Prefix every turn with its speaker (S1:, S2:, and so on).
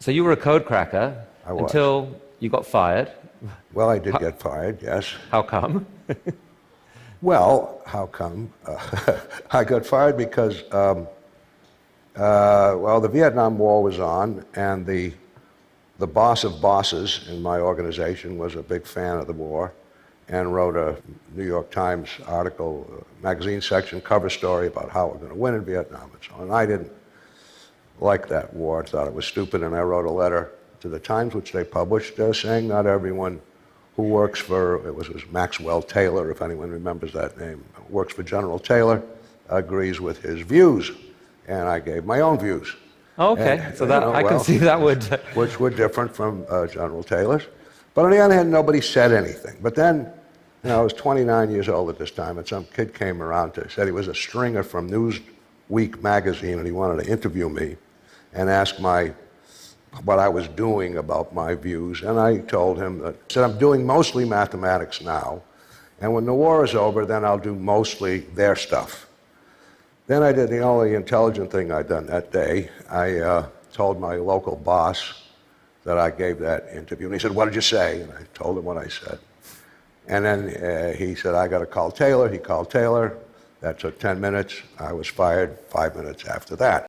S1: So you were a codecracker
S2: I was.
S1: until you got fired.
S2: Well, I did get fired, yes.
S1: How come?
S2: Well, how come? I got fired because, well, the Vietnam War was on, and the boss of bosses in my organization was a big fan of the war and wrote a New York Times article, magazine section cover story about how we're going to win in Vietnam and so on. And I didn't like that war. I thought it was stupid, and I wrote a letter to the Times, which they published, saying not everyone who works for, it was Maxwell Taylor, if anyone remembers that name, works for General Taylor, agrees with his views. And I gave my own views.
S1: Oh, okay,
S2: And,
S1: so that I can see that would...
S2: which were different from General Taylor's. But on the other hand, nobody said anything. But then, I was 29 years old at this time, and some kid came around said he was a stringer from Newsweek magazine, and he wanted to interview me and ask what I was doing about my views. And I told him that, I said, I'm doing mostly mathematics now, and when the war is over, then I'll do mostly their stuff. Then I did the only intelligent thing I'd done that day. I told my local boss that I gave that interview. And he said, what did you say? And I told him what I said. And then he said, I got to call Taylor. He called Taylor. That took 10 minutes. I was fired 5 minutes after that.